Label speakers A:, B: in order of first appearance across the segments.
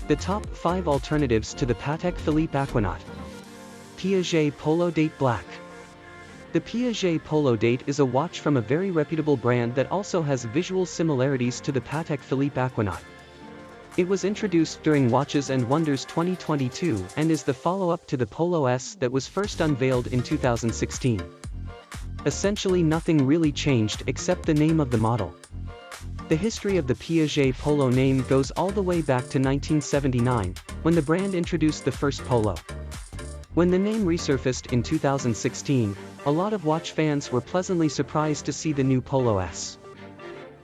A: The top 5 alternatives to the Patek Philippe Aquanaut. Piaget Polo Date Black. The Piaget Polo Date is a watch from a very reputable brand that also has visual similarities to the Patek Philippe Aquanaut. It was introduced during Watches and Wonders 2022 and is the follow-up to the Polo S that was first unveiled in 2016. Essentially nothing really changed except the name of the model. The history of the Piaget Polo name goes all the way back to 1979, when the brand introduced the first Polo. When the name resurfaced in 2016, a lot of watch fans were pleasantly surprised to see the new Polo S.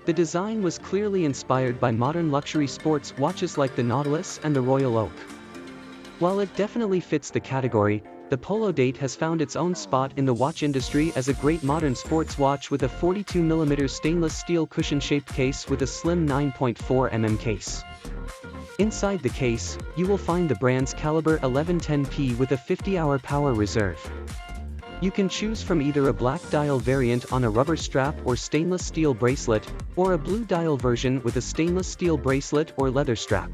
A: The design was clearly inspired by modern luxury sports watches like the Nautilus and the Royal Oak. While it definitely fits the category, the Polo Date has found its own spot in the watch industry as a great modern sports watch with a 42mm stainless steel cushion-shaped case with a slim 9.4mm case. Inside the case, you will find the brand's caliber 1110P with a 50-hour power reserve. You can choose from either a black dial variant on a rubber strap or stainless steel bracelet, or a blue dial version with a stainless steel bracelet or leather strap.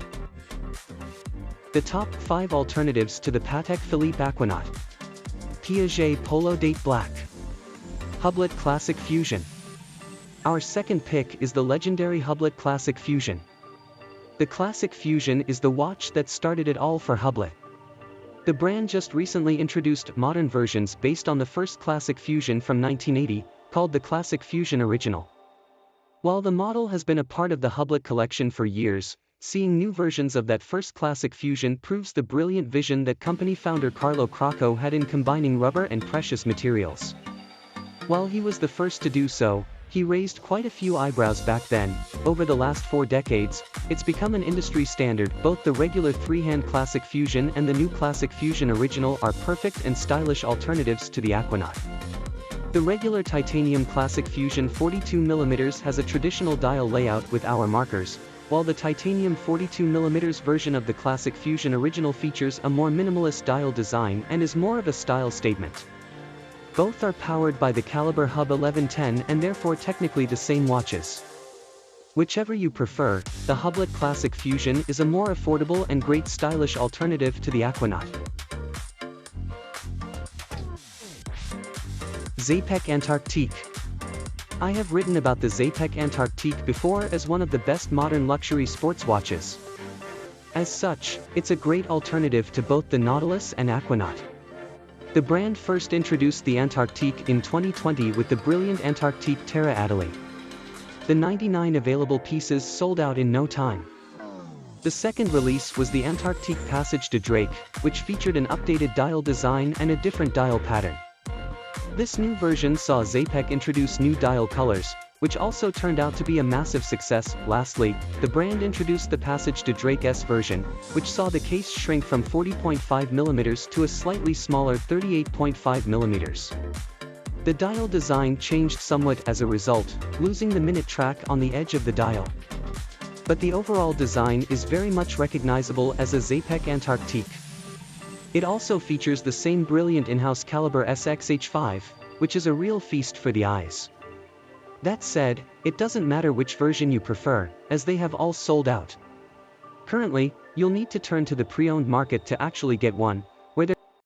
A: The top 5 alternatives to the Patek Philippe Aquanaut. Piaget Polo Date Black. Hublot Classic Fusion. Our second pick is the legendary Hublot Classic Fusion. The Classic Fusion is the watch that started it all for Hublot. The brand just recently introduced modern versions based on the first Classic Fusion from 1980, called the Classic Fusion Original. While the model has been a part of the Hublot collection for years, seeing new versions of that first Classic Fusion proves the brilliant vision that company founder Carlo Crocco had in combining rubber and precious materials. While he was the first to do so, he raised quite a few eyebrows back then. Over the last 4 decades, it's become an industry standard. Both the regular 3-hand Classic Fusion and the new Classic Fusion Original are perfect and stylish alternatives to the Aquanaut. The regular titanium Classic Fusion 42mm has a traditional dial layout with hour markers, while the titanium 42mm version of the Classic Fusion Original features a more minimalist dial design and is more of a style statement. Both are powered by the caliber Hub 1110 and therefore technically the same watches. Whichever you prefer, the Hublot Classic Fusion is a more affordable and great stylish alternative to the Aquanaut. Czapek Antarctique. I have written about the Czapek Antarctique before as one of the best modern luxury sports watches. As such, it's a great alternative to both the Nautilus and Aquanaut. The brand first introduced the Antarctique in 2020 with the brilliant Antarctique Terra Adelaide. The 99 available pieces sold out in no time. The second release was the Antarctique Passage de Drake, which featured an updated dial design and a different dial pattern. This new version saw Czapek introduce new dial colors, which also turned out to be a massive success. Lastly, the brand introduced the Passage de Drake S version, which saw the case shrink from 40.5mm to a slightly smaller 38.5mm. The dial design changed somewhat as a result, losing the minute track on the edge of the dial. But the overall design is very much recognizable as a Czapek Antarctique. It also features the same brilliant in-house caliber SXH5, which is a real feast for the eyes. That said, it doesn't matter which version you prefer, as they have all sold out. Currently, you'll need to turn to the pre-owned market to actually get one,